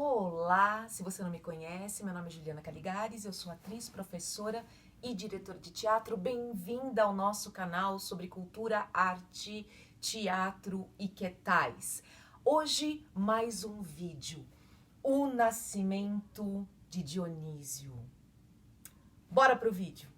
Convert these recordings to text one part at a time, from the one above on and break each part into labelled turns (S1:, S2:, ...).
S1: Olá, se você não me conhece, meu nome é Juliana Caligares, eu sou atriz, professora e diretora de teatro. Bem-vinda ao nosso canal sobre cultura, arte, teatro e que tais. Hoje, mais um vídeo, o nascimento de Dionísio. Bora pro vídeo.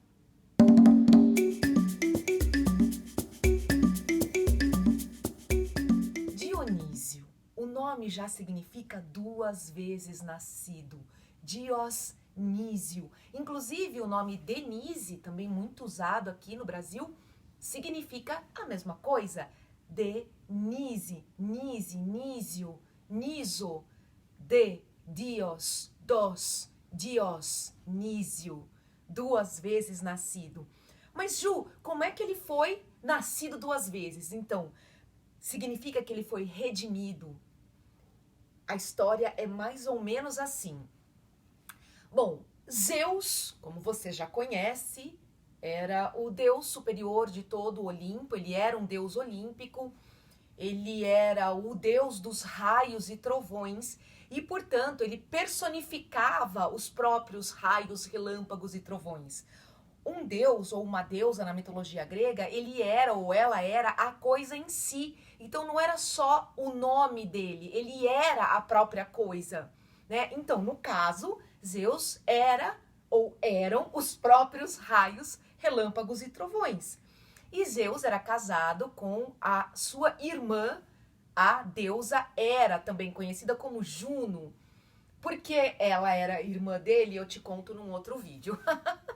S1: Dionísio. O nome já significa duas vezes nascido, Diosnísio. Inclusive, o nome Denise, também muito usado aqui no Brasil, significa a mesma coisa. Denise, Nise, Nísio, Niso, de, Dios, dos, Dios, Nísio. Duas vezes nascido. Mas, Ju, como é que ele foi nascido duas vezes? Então, significa que ele foi redimido. A história é mais ou menos assim. Bom, Zeus, como você já conhece, era o deus superior de todo o Olimpo, ele era um deus olímpico, ele era o deus dos raios e trovões e, portanto, ele personificava os próprios raios, relâmpagos e trovões. Um deus ou uma deusa na mitologia grega, ele era ou ela era a coisa em si. Então não era só o nome dele, ele era a própria coisa, né? Então, no caso, Zeus era ou eram os próprios raios, relâmpagos e trovões. E Zeus era casado com a sua irmã, a deusa Hera, também conhecida como Juno. Porque ela era irmã dele, eu te conto num outro vídeo.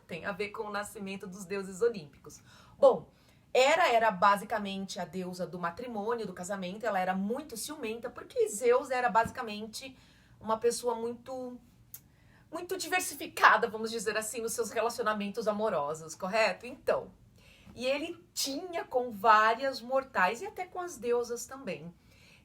S1: Tem a ver com o nascimento dos deuses olímpicos. Bom, Hera era basicamente a deusa do matrimônio, do casamento. Ela era muito ciumenta, porque Zeus era basicamente uma pessoa muito diversificada, vamos dizer assim, nos seus relacionamentos amorosos, correto? Então, e ele tinha com várias mortais e até com as deusas também.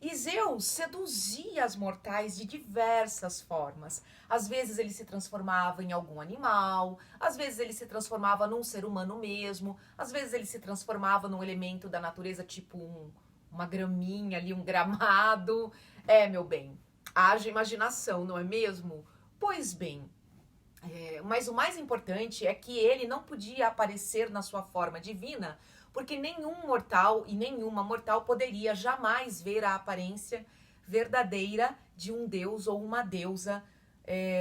S1: E Zeus seduzia as mortais de diversas formas. Às vezes ele se transformava em algum animal, às vezes ele se transformava num ser humano mesmo, às vezes ele se transformava num elemento da natureza, tipo uma graminha ali, um gramado. Meu bem, haja imaginação, não é mesmo? Pois bem, mas o mais importante é que ele não podia aparecer na sua forma divina, porque nenhum mortal e nenhuma mortal poderia jamais ver a aparência verdadeira de um deus ou uma deusa,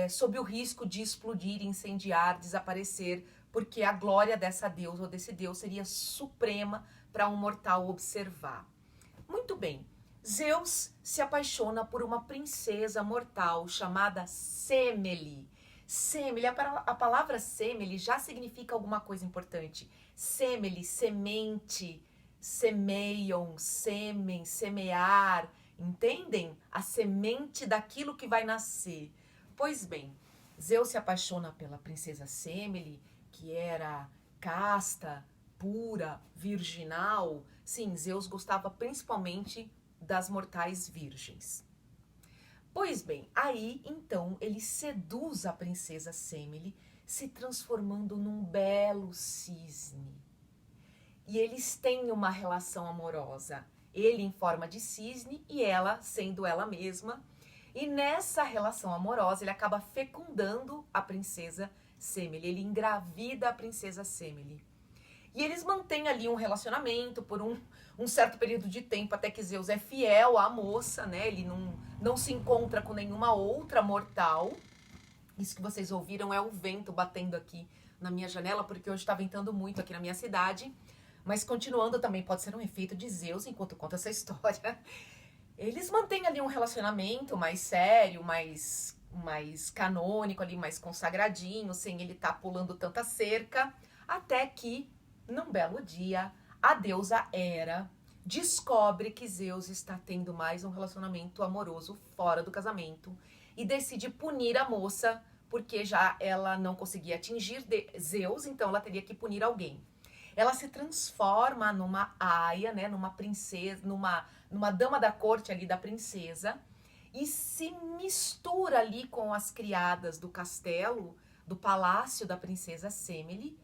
S1: sob o risco de explodir, incendiar, desaparecer, porque a glória dessa deusa ou desse deus seria suprema para um mortal observar. Muito bem, Zeus se apaixona por uma princesa mortal chamada Semele. Semele, a palavra semele já significa alguma coisa importante. Semele, semente, semeiam, sêmen, semear, entendem? A semente daquilo que vai nascer. Pois bem, Zeus se apaixona pela princesa Semele, que era casta, pura, virginal. Sim, Zeus gostava principalmente das mortais virgens. Pois bem, aí então ele seduz a princesa Semele, se transformando num belo cisne. E eles têm uma relação amorosa, ele em forma de cisne e ela sendo ela mesma. E nessa relação amorosa ele acaba fecundando a princesa Semele, ele engravida a princesa Semele. E eles mantêm ali um relacionamento por um certo período de tempo, até que Zeus é fiel à moça, né? Ele não se encontra com nenhuma outra mortal. Isso que vocês ouviram é o vento batendo aqui na minha janela, porque hoje está ventando muito aqui na minha cidade. Mas continuando, também pode ser um efeito de Zeus enquanto conta essa história. Eles mantêm ali um relacionamento mais sério, mais canônico ali, mais consagradinho, sem ele estar pulando tanta cerca, até que num belo dia, a deusa Hera descobre que Zeus está tendo mais um relacionamento amoroso fora do casamento e decide punir a moça, porque já ela não conseguia atingir Zeus, então ela teria que punir alguém. Ela se transforma numa aia, né, numa princesa, numa dama da corte ali da princesa, e se mistura ali com as criadas do castelo, do palácio da princesa Semele,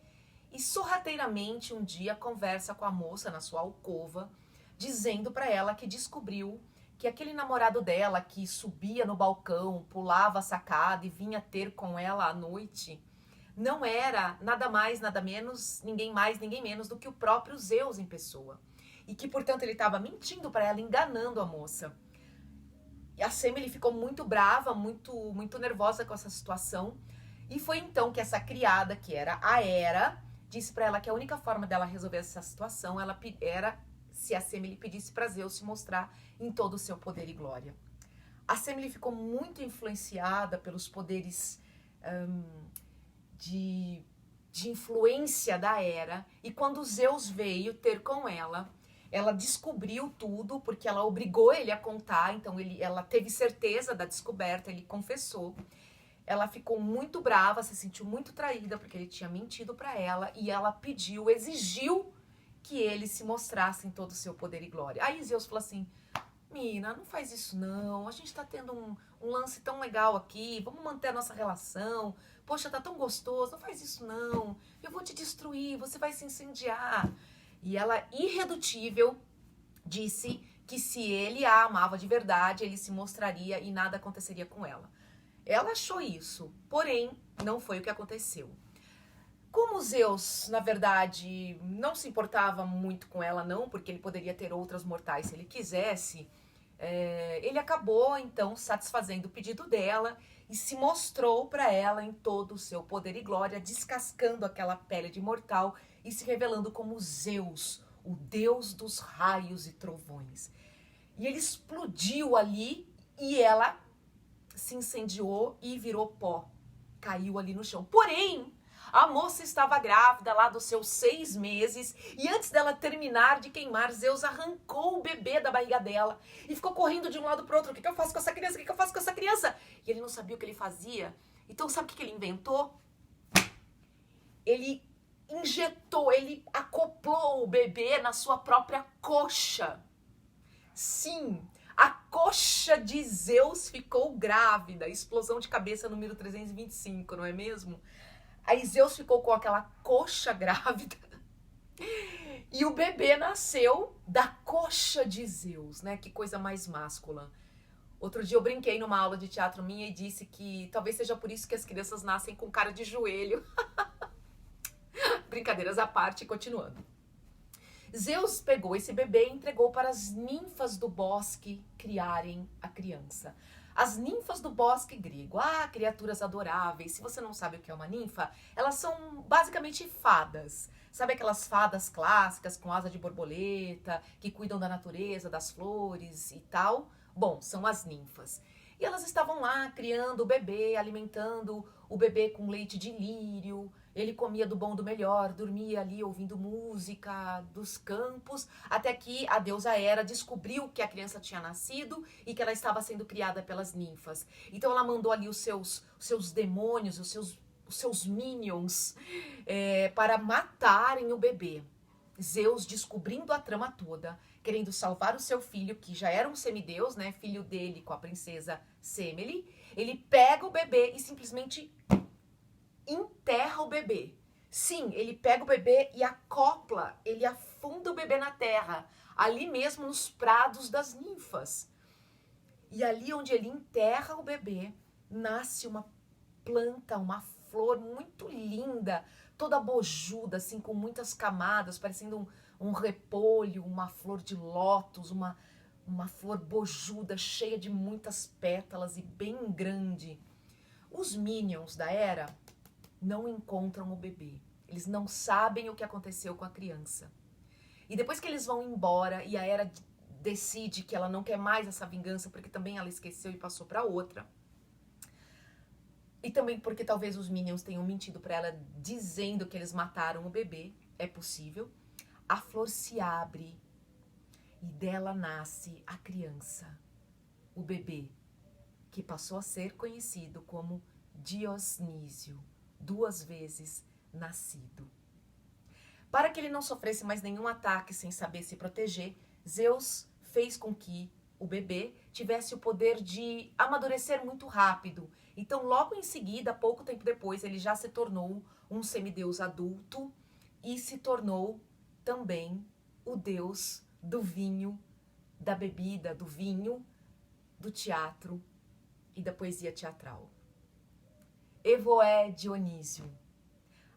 S1: e sorrateiramente um dia conversa com a moça na sua alcova, dizendo para ela que descobriu que aquele namorado dela que subia no balcão, pulava a sacada e vinha ter com ela à noite, não era nada mais, nada menos, ninguém mais, ninguém menos do que o próprio Zeus em pessoa. E que, portanto, ele estava mentindo para ela, enganando a moça. E a Semele ficou muito brava, muito nervosa com essa situação. E foi então que essa criada, que era a Hera, disse para ela que a única forma dela resolver essa situação era se a Semele pedisse para Zeus se mostrar em todo o seu poder e glória. A Semele ficou muito influenciada pelos poderes de influência da Hera, e quando Zeus veio ter com ela descobriu tudo, porque ela obrigou ele a contar, então ela teve certeza da descoberta, ele confessou. Ela ficou muito brava, se sentiu muito traída, porque ele tinha mentido para ela, e ela pediu, exigiu que ele se mostrasse em todo o seu poder e glória. Aí Zeus falou assim: Mina, não faz isso não, a gente tá tendo um lance tão legal aqui, vamos manter a nossa relação, poxa, tá tão gostoso, não faz isso não, eu vou te destruir, você vai se incendiar. E ela, irredutível, disse que se ele a amava de verdade, ele se mostraria e nada aconteceria com ela. Ela achou isso, porém, não foi o que aconteceu. Como Zeus, na verdade, não se importava muito com ela, não, porque ele poderia ter outras mortais se ele quisesse, ele acabou, então, satisfazendo o pedido dela e se mostrou para ela em todo o seu poder e glória, descascando aquela pele de mortal e se revelando como Zeus, o deus dos raios e trovões. E ele explodiu ali e ela se incendiou e virou pó. Caiu ali no chão. Porém, a moça estava grávida lá dos seus 6 meses e antes dela terminar de queimar, Zeus arrancou o bebê da barriga dela e ficou correndo de um lado para o outro. O que eu faço com essa criança? O que eu faço com essa criança? E ele não sabia o que ele fazia. Então sabe o que ele inventou? Ele injetou, ele acoplou o bebê na sua própria coxa. Sim, a coxa de Zeus ficou grávida. Explosão de cabeça número 325, não é mesmo? Aí Zeus ficou com aquela coxa grávida e o bebê nasceu da coxa de Zeus, né? Que coisa mais máscula. Outro dia eu brinquei numa aula de teatro minha e disse que talvez seja por isso que as crianças nascem com cara de joelho. Brincadeiras à parte, continuando. Zeus pegou esse bebê e entregou para as ninfas do bosque criarem a criança. As ninfas do bosque grego, criaturas adoráveis. Se você não sabe o que é uma ninfa, elas são basicamente fadas. Sabe aquelas fadas clássicas com asa de borboleta, que cuidam da natureza, das flores e tal? Bom, são as ninfas. E elas estavam lá criando o bebê, alimentando o bebê com leite de lírio. Ele comia do bom do melhor, dormia ali ouvindo música dos campos, até que a deusa Hera descobriu que a criança tinha nascido e que ela estava sendo criada pelas ninfas. Então ela mandou ali os seus demônios, os seus minions, para matarem o bebê. Zeus, descobrindo a trama toda, querendo salvar o seu filho, que já era um semideus, né, filho dele com a princesa Semele, ele pega o bebê e simplesmente enterra o bebê. Sim, ele pega o bebê e acopla, ele afunda o bebê na terra, ali mesmo nos prados das ninfas. E ali onde ele enterra o bebê, nasce uma planta, uma flor muito linda, toda bojuda, assim, com muitas camadas, parecendo um repolho, uma flor de lótus, uma flor bojuda, cheia de muitas pétalas e bem grande. Os minions da Hera não encontram o bebê. Eles não sabem o que aconteceu com a criança. E depois que eles vão embora e a Hera decide que ela não quer mais essa vingança, porque também ela esqueceu e passou para outra, e também porque talvez os Minions tenham mentido para ela dizendo que eles mataram o bebê, é possível, a flor se abre e dela nasce a criança, o bebê, que passou a ser conhecido como Dionísio, 2 vezes nascido. Para que ele não sofresse mais nenhum ataque sem saber se proteger, Zeus fez com que o bebê tivesse o poder de amadurecer muito rápido. Então, logo em seguida, pouco tempo depois, ele já se tornou um semideus adulto e se tornou também o deus do vinho da bebida, do vinho, do teatro e da poesia teatral. Evoé Dionísio.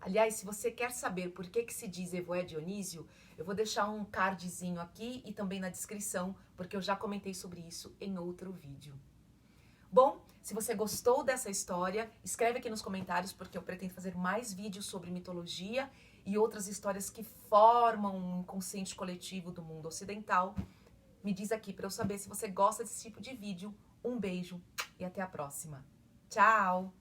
S1: Aliás, se você quer saber por que se diz Evoé Dionísio, eu vou deixar um cardzinho aqui e também na descrição, porque eu já comentei sobre isso em outro vídeo. Bom, se você gostou dessa história, escreve aqui nos comentários, porque eu pretendo fazer mais vídeos sobre mitologia e outras histórias que formam um inconsciente coletivo do mundo ocidental. Me diz aqui para eu saber se você gosta desse tipo de vídeo. Um beijo e até a próxima. Tchau!